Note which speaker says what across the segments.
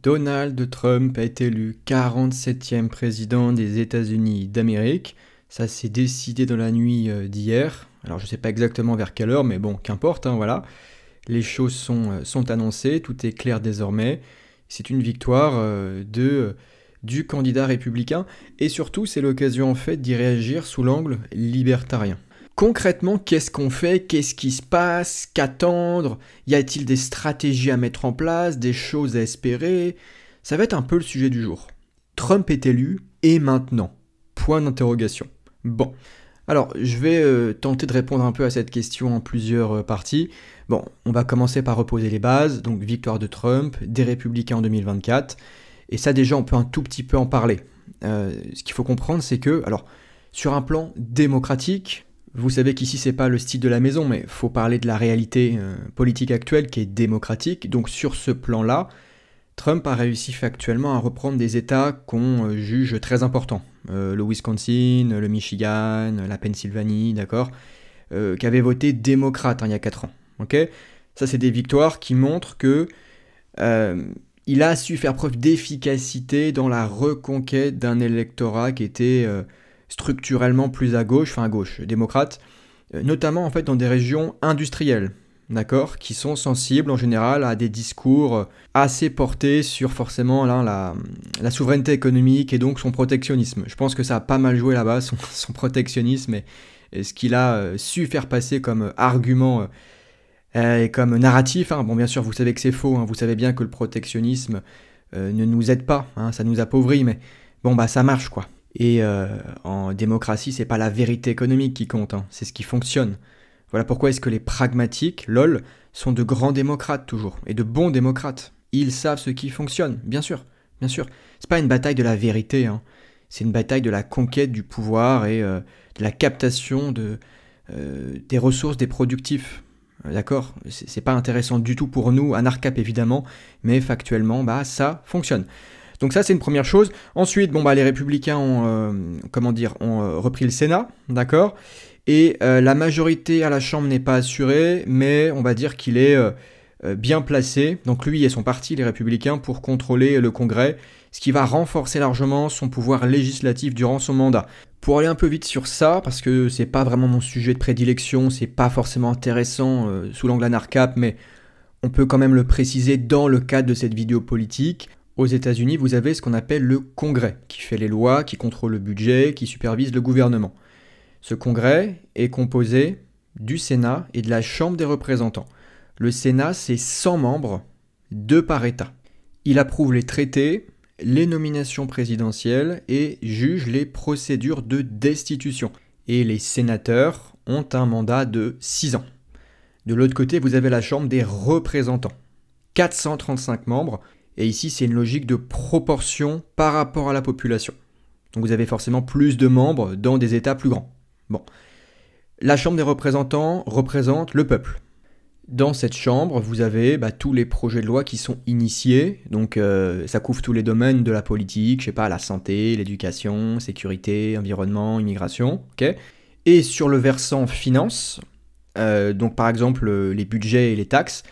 Speaker 1: Donald Trump a été élu 47e président des États-Unis d'Amérique. Ça s'est décidé dans la nuit d'hier. Alors je ne sais pas exactement vers quelle heure, mais bon, qu'importe, hein, voilà. Les choses sont annoncées, tout est clair désormais. C'est une victoire du candidat républicain. Et surtout, c'est l'occasion en fait d'y réagir sous l'angle libertarien. Concrètement, qu'est-ce qu'on fait? Qu'est-ce qui se passe? Qu'attendre? Y a-t-il des stratégies à mettre en place? Des choses à espérer? Ça va être un peu le sujet du jour. Trump est élu, et maintenant? Point d'interrogation. Bon, alors je vais tenter de répondre un peu à cette question en plusieurs parties. Bon, on va commencer par reposer les bases, donc victoire de Trump, des républicains en 2024, et ça déjà on peut un tout petit peu en parler. Ce qu'il faut comprendre c'est que, alors, sur un plan démocratique, vous savez qu'ici c'est pas le style de la maison, mais il faut parler de la réalité politique actuelle qui est démocratique, donc sur ce plan-là, Trump a réussi factuellement à reprendre des États qu'on juge très importants. Le Wisconsin, le Michigan, la Pennsylvanie, d'accord, qui avaient voté démocrate il y a 4 ans. Okay, ça, c'est des victoires qui montrent que il a su faire preuve d'efficacité dans la reconquête d'un électorat qui était structurellement plus à gauche, démocrate, notamment en fait dans des régions industrielles. D'accord, qui sont sensibles en général à des discours assez portés sur forcément là, la souveraineté économique et donc son protectionnisme. Je pense que ça a pas mal joué là-bas, son protectionnisme et ce qu'il a su faire passer comme argument et comme narratif. Hein. Bon, bien sûr, vous savez que c'est faux, hein. Vous savez bien que le protectionnisme ne nous aide pas, hein. Ça nous appauvrit, mais bon, bah ça marche quoi. Et en démocratie, c'est pas la vérité économique qui compte, hein. C'est ce qui fonctionne. Voilà pourquoi est-ce que les pragmatiques, lol, sont de grands démocrates toujours, et de bons démocrates. Ils savent ce qui fonctionne, bien sûr, bien sûr. C'est pas une bataille de la vérité, hein. C'est une bataille de la conquête du pouvoir et de la captation des ressources des productifs. D'accord? C'est pas intéressant du tout pour nous, Anarcap évidemment, mais factuellement, bah ça fonctionne. Donc ça c'est une première chose. Ensuite, bon bah les républicains ont repris le Sénat, d'accord? Et la majorité à la Chambre n'est pas assurée, mais on va dire qu'il est bien placé, donc lui et son parti, les Républicains, pour contrôler le Congrès, ce qui va renforcer largement son pouvoir législatif durant son mandat. Pour aller un peu vite sur ça, parce que c'est pas vraiment mon sujet de prédilection, c'est pas forcément intéressant sous l'angle Anarcap, mais on peut quand même le préciser dans le cadre de cette vidéo politique. Aux États-Unis, vous avez ce qu'on appelle le Congrès, qui fait les lois, qui contrôle le budget, qui supervise le gouvernement. Ce congrès est composé du Sénat et de la Chambre des représentants. Le Sénat, c'est 100 membres, 2 par État. Il approuve les traités, les nominations présidentielles et juge les procédures de destitution. Et les sénateurs ont un mandat de 6 ans. De l'autre côté, vous avez la Chambre des représentants. 435 membres, et ici c'est une logique de proportion par rapport à la population. Donc vous avez forcément plus de membres dans des États plus grands. Bon, la Chambre des représentants représente le peuple. Dans cette chambre, vous avez tous les projets de loi qui sont initiés, donc ça couvre tous les domaines de la politique, je sais pas, la santé, l'éducation, sécurité, environnement, immigration, ok. Et sur le versant finance, donc par exemple les budgets et les taxes,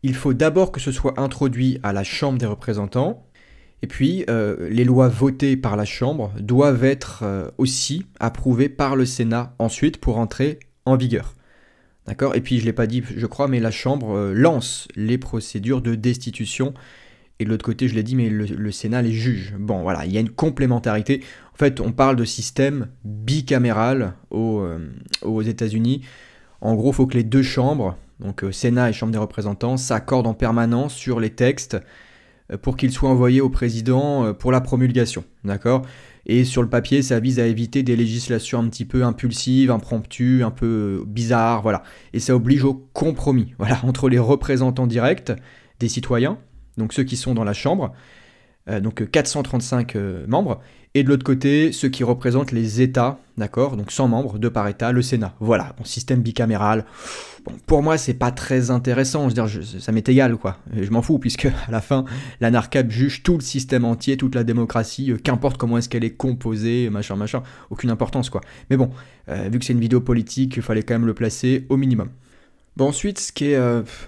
Speaker 1: il faut d'abord que ce soit introduit à la Chambre des représentants. Et puis, les lois votées par la Chambre doivent être aussi approuvées par le Sénat ensuite pour entrer en vigueur. D'accord? Et puis, je ne l'ai pas dit, je crois, mais la Chambre lance les procédures de destitution. Et de l'autre côté, je l'ai dit, mais le Sénat les juge. Bon, voilà, il y a une complémentarité. En fait, on parle de système bicaméral aux États-Unis. En gros, il faut que les deux chambres, donc Sénat et Chambre des représentants, s'accordent en permanence sur les textes pour qu'il soit envoyé au président pour la promulgation, d'accord? Et sur le papier, ça vise à éviter des législations un petit peu impulsives, impromptues, un peu bizarres, voilà. Et ça oblige au compromis, voilà, entre les représentants directs des citoyens, donc ceux qui sont dans la Chambre, donc 435 membres, et de l'autre côté, ceux qui représentent les États, d'accord, donc 100 membres, 2 par État, le Sénat. Voilà, bon, système bicaméral. Bon, pour moi, c'est pas très intéressant, je veux dire, ça m'est égal, quoi. Je m'en fous, puisque à la fin, l'Anarcap juge tout le système entier, toute la démocratie, qu'importe comment est-ce qu'elle est composée, machin, aucune importance, quoi. Mais bon, vu que c'est une vidéo politique, il fallait quand même le placer au minimum. Bon, ensuite, ce qui est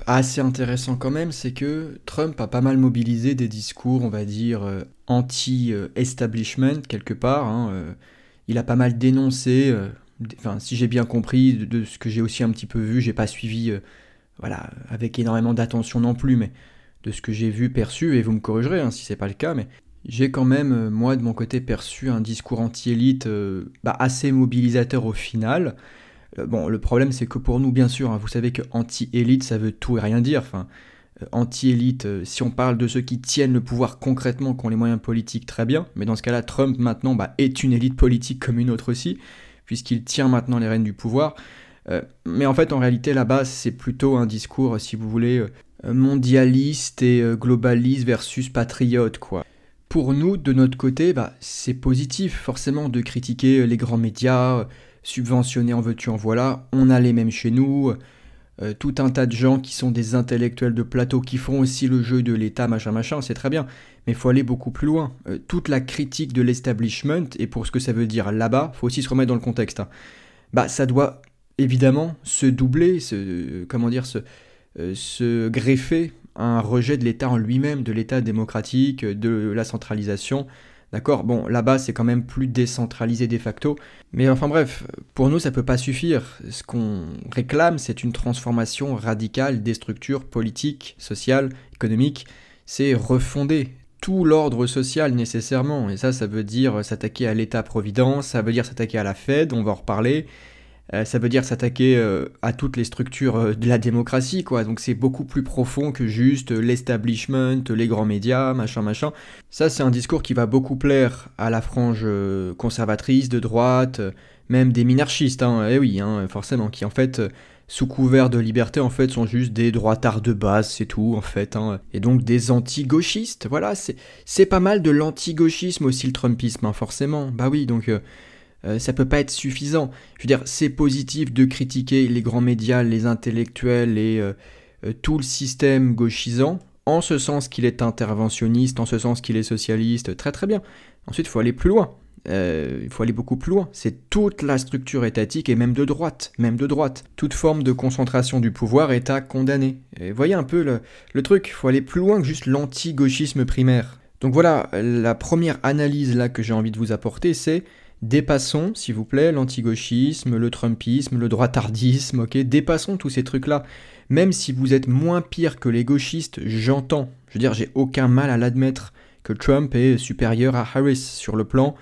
Speaker 1: assez intéressant quand même, c'est que Trump a pas mal mobilisé des discours, on va dire, anti-establishment, quelque part, hein. Il a pas mal dénoncé, enfin, si j'ai bien compris, de ce que j'ai aussi un petit peu vu, j'ai pas suivi, voilà, avec énormément d'attention non plus, mais de ce que j'ai vu, perçu, et vous me corrigerez hein, si c'est pas le cas, mais j'ai quand même, moi, de mon côté, perçu un discours anti-élite assez mobilisateur au final. Bon, le problème, c'est que pour nous, bien sûr, hein, vous savez que anti-élite, ça veut tout et rien dire. Enfin, anti-élite, si on parle de ceux qui tiennent le pouvoir concrètement, qui ont les moyens politiques, très bien. Mais dans ce cas-là, Trump, maintenant, est une élite politique comme une autre aussi, puisqu'il tient maintenant les rênes du pouvoir. Mais en fait, en réalité, là-bas, c'est plutôt un discours, si vous voulez, mondialiste et globaliste versus patriote, quoi. Pour nous, de notre côté, c'est positif, forcément, de critiquer les grands médias, subventionnés en veux-tu, en voilà. On a les mêmes chez nous, tout un tas de gens qui sont des intellectuels de plateau, qui font aussi le jeu de l'État, machin, machin, c'est très bien. Mais il faut aller beaucoup plus loin. Toute la critique de l'establishment, et pour ce que ça veut dire là-bas, il faut aussi se remettre dans le contexte, hein. Ça doit évidemment se doubler, se greffer à un rejet de l'État en lui-même, de l'État démocratique, de la centralisation. D'accord. Bon, là-bas, c'est quand même plus décentralisé de facto. Mais enfin bref, pour nous, ça peut pas suffire. Ce qu'on réclame, c'est une transformation radicale des structures politiques, sociales, économiques. C'est refonder tout l'ordre social nécessairement. Et ça veut dire s'attaquer à l'État-providence, ça veut dire s'attaquer à la Fed, on va en reparler. Ça veut dire s'attaquer à toutes les structures de la démocratie, quoi. Donc c'est beaucoup plus profond que juste l'establishment, les grands médias, machin, machin. Ça, c'est un discours qui va beaucoup plaire à la frange conservatrice, de droite, même des minarchistes, hein. Eh oui, hein, forcément, qui en fait, sous couvert de liberté, en fait, sont juste des droitards de base, c'est tout, en fait, hein. Et donc des anti-gauchistes, voilà, c'est pas mal de l'anti-gauchisme aussi, le Trumpisme, hein, forcément. Bah oui, donc... ça peut pas être suffisant. Je veux dire, c'est positif de critiquer les grands médias, les intellectuels et tout le système gauchisant, en ce sens qu'il est interventionniste, en ce sens qu'il est socialiste, très très bien. Ensuite, il faut aller plus loin. Il faut aller beaucoup plus loin. C'est toute la structure étatique et même de droite, même de droite. Toute forme de concentration du pouvoir est à condamner. Et voyez un peu le truc, il faut aller plus loin que juste l'anti-gauchisme primaire. Donc voilà, la première analyse là que j'ai envie de vous apporter, c'est dépassons, s'il vous plaît, l'anti-gauchisme, le trumpisme, le droitardisme, ok. Dépassons tous ces trucs-là. Même si vous êtes moins pire que les gauchistes, j'entends. Je veux dire, j'ai aucun mal à l'admettre que Trump est supérieur à Harris sur le plan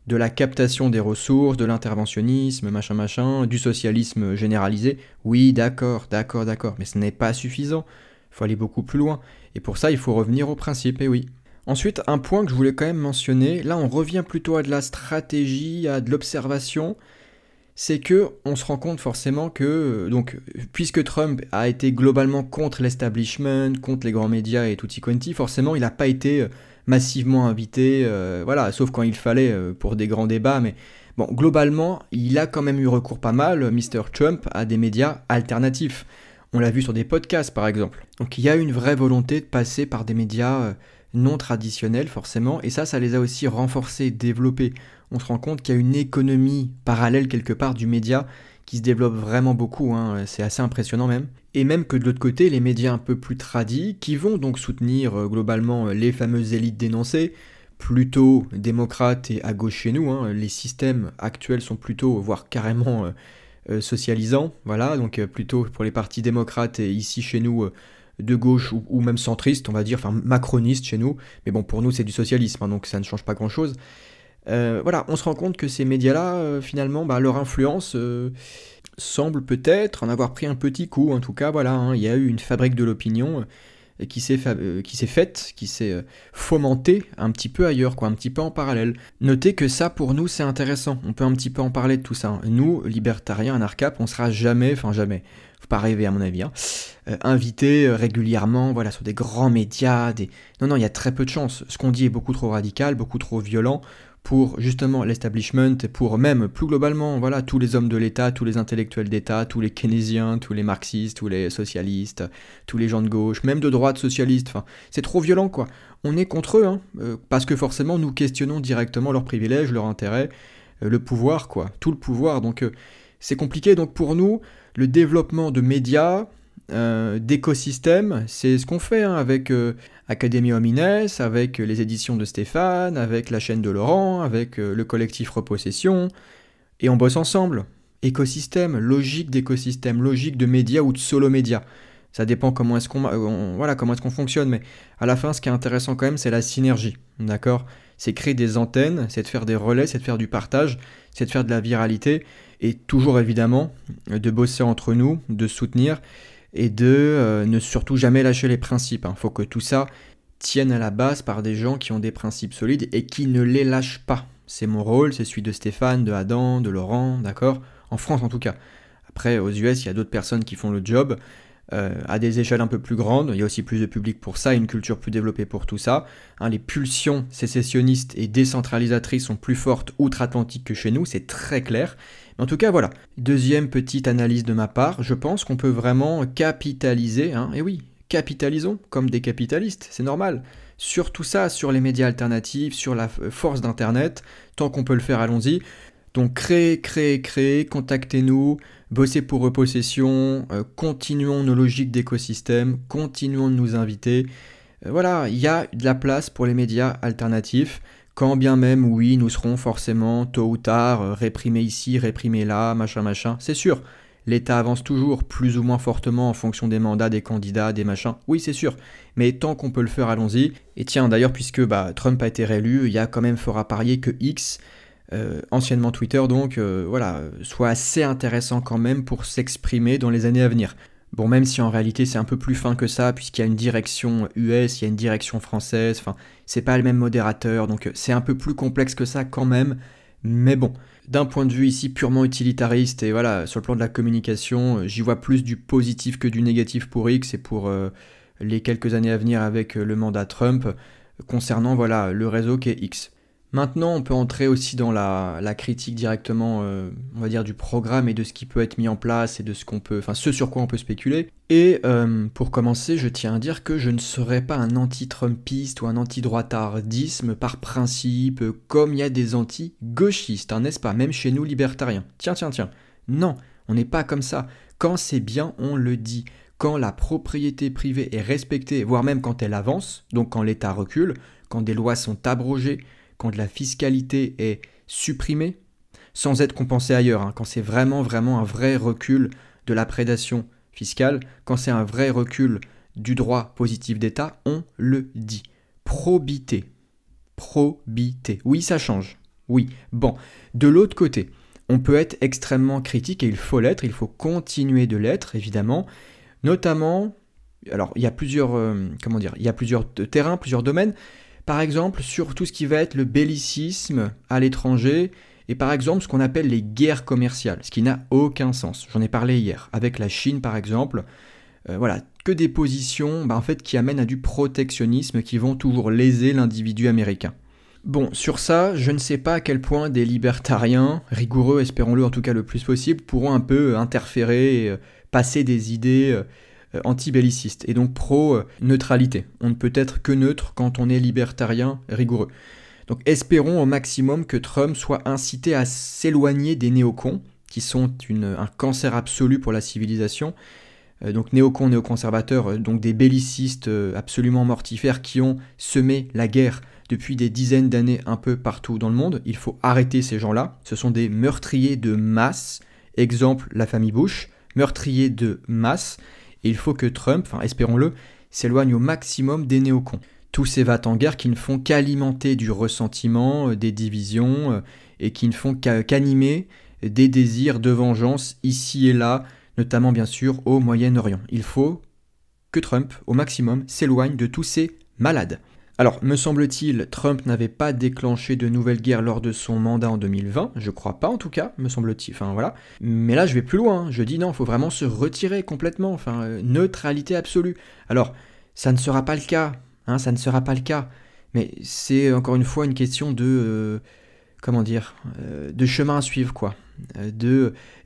Speaker 1: de la captation des ressources, de l'interventionnisme, machin, machin, du socialisme généralisé. Oui, d'accord, d'accord, d'accord. Mais ce n'est pas suffisant. Il faut aller beaucoup plus loin. Et pour ça, il faut revenir au principe, et oui. Ensuite, un point que je voulais quand même mentionner, là on revient plutôt à de la stratégie, à de l'observation, c'est que on se rend compte forcément que, donc, puisque Trump a été globalement contre l'establishment, contre les grands médias et tutti quanti, forcément il n'a pas été massivement invité, voilà, sauf quand il fallait pour des grands débats, mais bon, globalement, il a quand même eu recours pas mal, Mr. Trump, à des médias alternatifs. On l'a vu sur des podcasts par exemple. Donc il y a une vraie volonté de passer par des médias non traditionnels forcément, et ça les a aussi renforcés, développés. On se rend compte qu'il y a une économie parallèle quelque part du média qui se développe vraiment beaucoup, hein. C'est assez impressionnant même. Et même que de l'autre côté, les médias un peu plus tradis, qui vont donc soutenir globalement les fameuses élites dénoncées, plutôt démocrates et à gauche chez nous, hein. Les systèmes actuels sont plutôt, voire carrément socialisants, voilà, donc plutôt pour les partis démocrates et ici chez nous de gauche ou même centristes, on va dire, enfin macronistes chez nous, mais bon pour nous c'est du socialisme, hein, donc ça ne change pas grand-chose. Voilà, on se rend compte que ces médias-là, finalement, leur influence semble peut-être en avoir pris un petit coup. En tout cas, voilà, hein, il y a eu une fabrique de l'opinion qui s'est faite, qui s'est fomentée un petit peu ailleurs, quoi, un petit peu en parallèle. Notez que ça, pour nous, c'est intéressant. On peut un petit peu en parler de tout ça, hein. Nous, libertariens, anarcap, on sera jamais, faut pas rêver à mon avis, hein, invités régulièrement, voilà, sur des grands médias, Non, il y a très peu de chances. Ce qu'on dit est beaucoup trop radical, beaucoup trop violent pour justement l'establishment et pour même plus globalement, voilà, tous les hommes de l'État, tous les intellectuels d'État, tous les keynésiens, tous les marxistes, tous les socialistes, tous les gens de gauche, même de droite socialiste, enfin, c'est trop violent quoi. On est contre eux, hein, parce que forcément nous questionnons directement leurs privilèges, leurs intérêts, le pouvoir quoi, tout le pouvoir, donc C'est compliqué, donc pour nous, le développement de médias, d'écosystèmes, c'est ce qu'on fait hein, avec Academia Homines, avec les éditions de Stéphane, avec la chaîne de Laurent, avec le collectif Repossession, et on bosse ensemble. Écosystème, logique d'écosystème, logique de médias ou de solo médias. Ça dépend comment est-ce comment est-ce qu'on fonctionne, mais à la fin, ce qui est intéressant quand même, c'est la synergie, d'accord? C'est créer des antennes, c'est de faire des relais, c'est de faire du partage, c'est de faire de la viralité, et toujours évidemment de bosser entre nous, de soutenir, et de ne surtout jamais lâcher les principes. Il faut que tout ça tienne à la base par des gens qui ont des principes solides et qui ne les lâchent pas. C'est mon rôle, c'est celui de Stéphane, de Adam, de Laurent, d'accord? En France en tout cas. Après, aux US, il y a d'autres personnes qui font le job, à des échelles un peu plus grandes, il y a aussi plus de public pour ça, une culture plus développée pour tout ça. Hein, les pulsions sécessionnistes et décentralisatrices sont plus fortes outre-Atlantique que chez nous, c'est très clair. Mais en tout cas, voilà. Deuxième petite analyse de ma part, je pense qu'on peut vraiment capitaliser, hein, et oui, capitalisons comme des capitalistes, c'est normal, sur tout ça, sur les médias alternatifs, sur la force d'Internet, tant qu'on peut le faire, allons-y. Donc créez, contactez-nous, bossez pour Repossession, continuons nos logiques d'écosystème, continuons de nous inviter. Voilà, il y a de la place pour les médias alternatifs, quand bien même, oui, nous serons forcément, tôt ou tard, réprimés ici, réprimés là, machin, c'est sûr. L'État avance toujours, plus ou moins fortement en fonction des mandats, des candidats, des machins, oui c'est sûr. Mais tant qu'on peut le faire, allons-y. Et tiens, d'ailleurs, puisque Trump a été réélu, il y a quand même fort à parier que X, anciennement Twitter donc, soit assez intéressant quand même pour s'exprimer dans les années à venir. Bon, même si en réalité c'est un peu plus fin que ça, puisqu'il y a une direction US, il y a une direction française, enfin, c'est pas le même modérateur, donc c'est un peu plus complexe que ça quand même, mais bon, d'un point de vue ici purement utilitariste, et voilà, sur le plan de la communication, j'y vois plus du positif que du négatif pour X, et pour les quelques années à venir avec le mandat Trump, concernant, voilà, le réseau qui est X. Maintenant, on peut entrer aussi dans la critique directement, on va dire, du programme et de ce qui peut être mis en place et de ce sur quoi on peut spéculer. Et pour commencer, je tiens à dire que je ne serai pas un anti-trumpiste ou un anti-droitardisme par principe, comme il y a des anti-gauchistes, hein, n'est-ce pas? Même chez nous, libertariens. Tiens. Non, on n'est pas comme ça. Quand c'est bien, on le dit. Quand la propriété privée est respectée, voire même quand elle avance, donc quand l'État recule, quand des lois sont abrogées, quand la fiscalité est supprimée, sans être compensée ailleurs, hein, quand c'est vraiment un vrai recul de la prédation fiscale, quand c'est un vrai recul du droit positif d'État, on le dit. Probité. Oui, ça change. Oui. Bon, de l'autre côté, on peut être extrêmement critique et il faut l'être, il faut continuer de l'être, évidemment, notamment, alors il y a plusieurs terrains, plusieurs domaines. Par exemple, sur tout ce qui va être le bellicisme à l'étranger, et par exemple ce qu'on appelle les guerres commerciales, ce qui n'a aucun sens. J'en ai parlé hier, avec la Chine par exemple. Que des positions qui amènent à du protectionnisme qui vont toujours léser l'individu américain. Bon, sur ça, je ne sais pas à quel point des libertariens, rigoureux, espérons-le en tout cas le plus possible, pourront un peu interférer et passer des idées anti-belliciste et donc pro-neutralité. On ne peut être que neutre quand on est libertarien rigoureux. Donc espérons au maximum que Trump soit incité à s'éloigner des néocons, qui sont un cancer absolu pour la civilisation. Donc néocons, néoconservateurs, donc des bellicistes absolument mortifères qui ont semé la guerre depuis des dizaines d'années un peu partout dans le monde. Il faut arrêter ces gens-là. Ce sont des meurtriers de masse. Exemple, la famille Bush, meurtriers de masse. Et il faut que Trump, espérons-le, s'éloigne au maximum des néocons. Tous ces va-t-en-guerre qui ne font qu'alimenter du ressentiment, des divisions, et qui ne font qu'animer des désirs de vengeance ici et là, notamment bien sûr au Moyen-Orient. Il faut que Trump, au maximum, s'éloigne de tous ces malades. Alors, me semble-t-il, Trump n'avait pas déclenché de nouvelles guerres lors de son mandat en 2020, je crois pas en tout cas, me semble-t-il, voilà. Mais là, je vais plus loin, je dis non, il faut vraiment se retirer complètement, neutralité absolue. Alors, ça ne sera pas le cas, ça ne sera pas le cas, mais c'est encore une fois une question de, de chemin à suivre, quoi,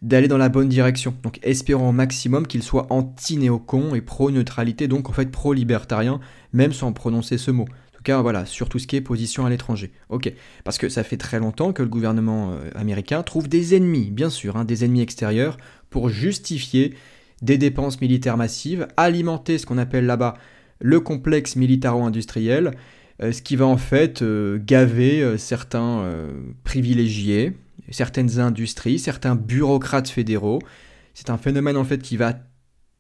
Speaker 1: d'aller dans la bonne direction. Donc, espérons au maximum qu'il soit anti-néocon et pro-neutralité, donc en fait pro-libertarien, même sans prononcer ce mot. En tout cas, voilà, sur tout ce qui est position à l'étranger. Ok, parce que ça fait très longtemps que le gouvernement américain trouve des ennemis, bien sûr, hein, des ennemis extérieurs, pour justifier des dépenses militaires massives, alimenter ce qu'on appelle là-bas le complexe militaro-industriel, ce qui va en fait gaver certains privilégiés, certaines industries, certains bureaucrates fédéraux. C'est un phénomène en fait qui va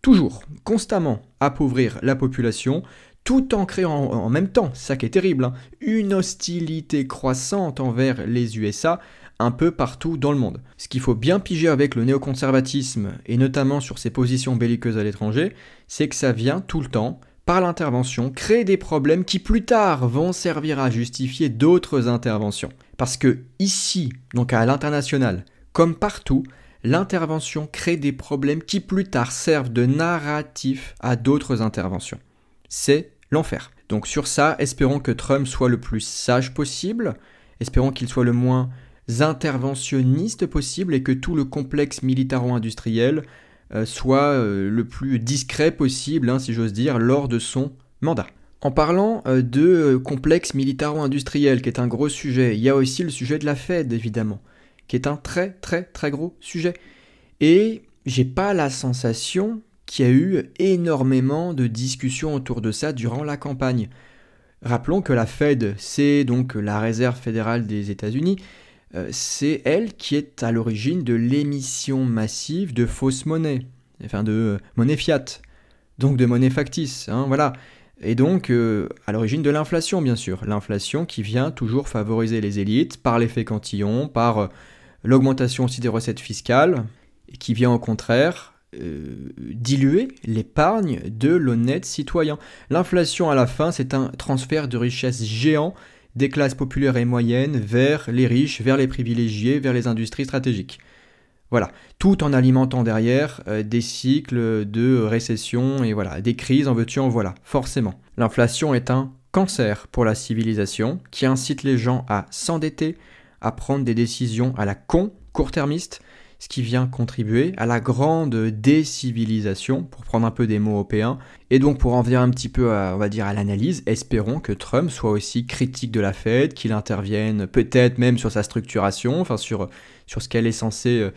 Speaker 1: toujours, constamment appauvrir la population, tout en créant en même temps, c'est ça qui est terrible, hein, une hostilité croissante envers les USA un peu partout dans le monde. Ce qu'il faut bien piger avec le néoconservatisme, et notamment sur ses positions belliqueuses à l'étranger, c'est que ça vient tout le temps, par l'intervention, créer des problèmes qui plus tard vont servir à justifier d'autres interventions. Parce que ici, donc à l'international, comme partout, l'intervention crée des problèmes qui plus tard servent de narratif à d'autres interventions. C'est l'enfer. Donc sur ça, espérons que Trump soit le plus sage possible, espérons qu'il soit le moins interventionniste possible et que tout le complexe militaro-industriel soit le plus discret possible, hein, si j'ose dire, lors de son mandat. En parlant de complexe militaro-industriel, qui est un gros sujet, il y a aussi le sujet de la Fed, évidemment, qui est un très très très gros sujet. Et j'ai pas la sensation qu'il y a eu énormément de discussions autour de ça durant la campagne. Rappelons que la Fed, c'est donc la Réserve fédérale des États-Unis, c'est elle qui est à l'origine de l'émission massive de fausses monnaies, enfin de monnaie fiat, donc de monnaie factice, hein, voilà. Et donc à l'origine de l'inflation, bien sûr. L'inflation qui vient toujours favoriser les élites par l'effet cantillon, par l'augmentation aussi des recettes fiscales, et qui vient au contraire diluer l'épargne de l'honnête citoyen. L'inflation à la fin, c'est un transfert de richesse géant des classes populaires et moyennes vers les riches, vers les privilégiés, vers les industries stratégiques. Voilà, tout en alimentant derrière des cycles de récession et voilà, des crises en veux-tu en voilà, forcément. L'inflation est un cancer pour la civilisation qui incite les gens à s'endetter, à prendre des décisions à la court-termiste, ce qui vient contribuer à la grande décivilisation, pour prendre un peu des mots européens. Et donc pour en venir un petit peu à, on va dire, à l'analyse, espérons que Trump soit aussi critique de la Fed, qu'il intervienne peut-être même sur sa structuration, enfin sur ce qu'elle est censée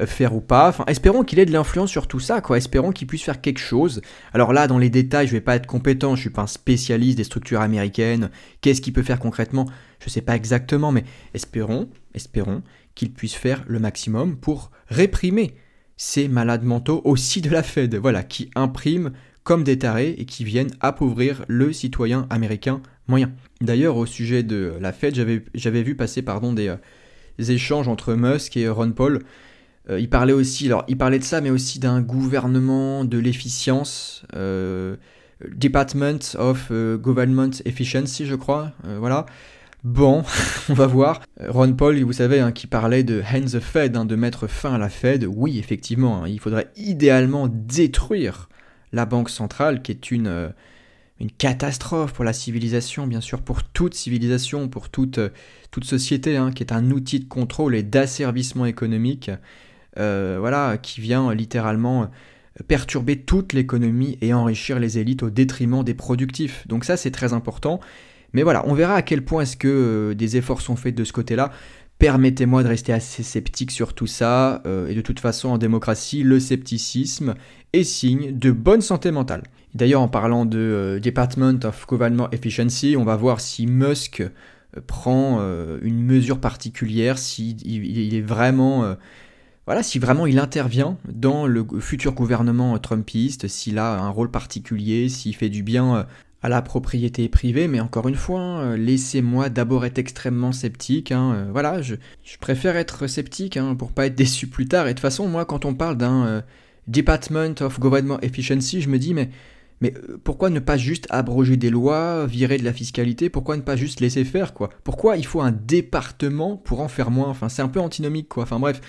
Speaker 1: faire ou pas. Enfin, espérons qu'il ait de l'influence sur tout ça, quoi. Espérons qu'il puisse faire quelque chose. Alors là, dans les détails, je vais pas être compétent, je suis pas un spécialiste des structures américaines. Qu'est-ce qu'il peut faire concrètement? Je sais pas exactement, mais espérons qu'il puisse faire le maximum pour réprimer ces malades mentaux aussi de la Fed, voilà, qui impriment comme des tarés et qui viennent appauvrir le citoyen américain moyen. D'ailleurs, au sujet de la Fed, j'avais vu passer des échanges entre Musk et Ron Paul. Il parlait de ça, mais aussi d'un gouvernement de l'efficience, Department of Government Efficiency, je crois, voilà. Bon, on va voir. Ron Paul, vous savez, hein, qui parlait de end the Fed, hein, de mettre fin à la Fed. Oui, effectivement, hein, il faudrait idéalement détruire la banque centrale, qui est une catastrophe pour la civilisation, bien sûr, pour toute civilisation, pour toute société, hein, qui est un outil de contrôle et d'asservissement économique, voilà, qui vient littéralement perturber toute l'économie et enrichir les élites au détriment des productifs. Donc ça, c'est très important. Mais voilà, on verra à quel point est-ce que des efforts sont faits de ce côté-là. Permettez-moi de rester assez sceptique sur tout ça. Et de toute façon, en démocratie, le scepticisme est signe de bonne santé mentale. D'ailleurs, en parlant de Department of Government Efficiency, on va voir si Musk prend une mesure particulière, il est vraiment... Voilà, si vraiment il intervient dans le futur gouvernement trumpiste, s'il a un rôle particulier, s'il fait du bien à la propriété privée, mais encore une fois, laissez-moi d'abord être extrêmement sceptique, voilà, je préfère être sceptique pour pas être déçu plus tard, et de toute façon, moi, quand on parle d'un Department of Government Efficiency, je me dis, mais pourquoi ne pas juste abroger des lois, virer de la fiscalité, pourquoi ne pas juste laisser faire, quoi? Pourquoi il faut un département pour en faire moins? Enfin, c'est un peu antinomique, quoi, enfin bref...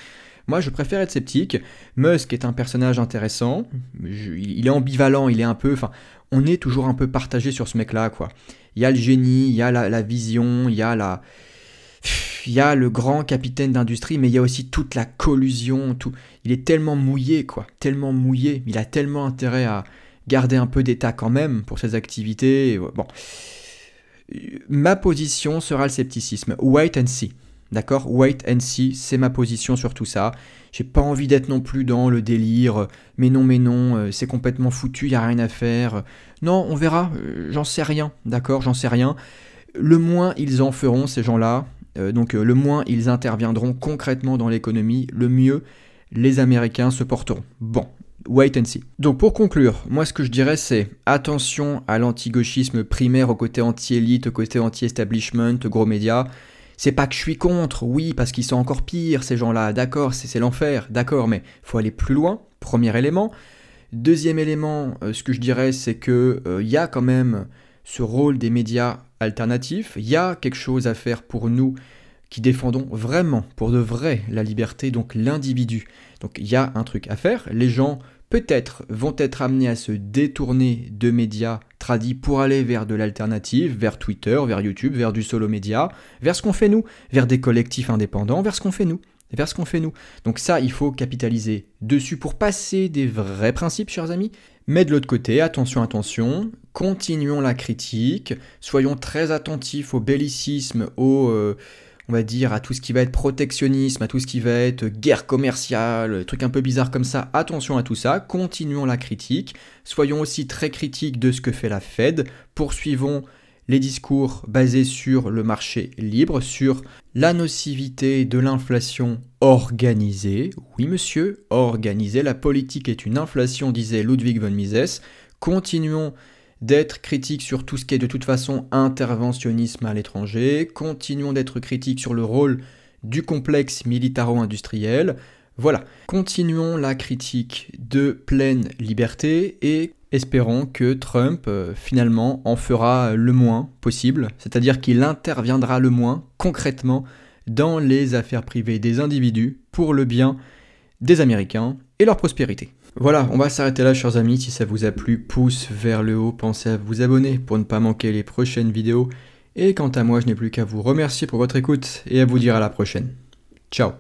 Speaker 1: Moi, je préfère être sceptique. Musk est un personnage intéressant. Il est ambivalent, il est un peu... Enfin, on est toujours un peu partagé sur ce mec-là, quoi. Il y a le génie, il y a la vision, il y a le grand capitaine d'industrie, mais il y a aussi toute la collusion, tout. Il est tellement mouillé, quoi. Tellement mouillé. Il a tellement intérêt à garder un peu d'état quand même pour ses activités. Bon. Ma position sera le scepticisme. Wait and see. D'accord? Wait and see, c'est ma position sur tout ça. J'ai pas envie d'être non plus dans le délire. Mais non, c'est complètement foutu, y a rien à faire. Non, on verra. J'en sais rien. D'accord? J'en sais rien. Le moins ils en feront, ces gens-là, le moins ils interviendront concrètement dans l'économie, le mieux les Américains se porteront. Bon, wait and see. Donc pour conclure, moi ce que je dirais c'est attention à l'anti-gauchisme primaire au côté anti-élite, au côté anti-establishment, gros médias. C'est pas que je suis contre, oui, parce qu'ils sont encore pires ces gens-là, d'accord, c'est l'enfer, d'accord, mais faut aller plus loin, premier élément. Deuxième élément, ce que je dirais c'est que y a quand même ce rôle des médias alternatifs, il y a quelque chose à faire pour nous qui défendons vraiment, pour de vrai, la liberté, donc l'individu. Donc il y a un truc à faire. Les gens, peut-être, vont être amenés à se détourner de médias tradis pour aller vers de l'alternative, vers Twitter, vers YouTube, vers du solo média, vers ce qu'on fait nous, vers des collectifs indépendants, vers ce qu'on fait nous. Donc ça, il faut capitaliser dessus pour passer des vrais principes, chers amis. Mais de l'autre côté, attention, continuons la critique, soyons très attentifs au bellicisme, on va dire, à tout ce qui va être protectionnisme, à tout ce qui va être guerre commerciale, trucs un peu bizarres comme ça, attention à tout ça, continuons la critique, soyons aussi très critiques de ce que fait la Fed, poursuivons les discours basés sur le marché libre, sur la nocivité de l'inflation organisée. Oui monsieur, organisée, la politique est une inflation, disait Ludwig von Mises. Continuons d'être critiques sur tout ce qui est de toute façon interventionnisme à l'étranger, continuons d'être critiques sur le rôle du complexe militaro-industriel. Voilà, continuons la critique de pleine liberté et espérons que Trump, finalement, en fera le moins possible, c'est-à-dire qu'il interviendra le moins, concrètement, dans les affaires privées des individus pour le bien des Américains et leur prospérité. Voilà, on va s'arrêter là, chers amis. Si ça vous a plu, pouce vers le haut, pensez à vous abonner pour ne pas manquer les prochaines vidéos. Et quant à moi, je n'ai plus qu'à vous remercier pour votre écoute et à vous dire à la prochaine. Ciao!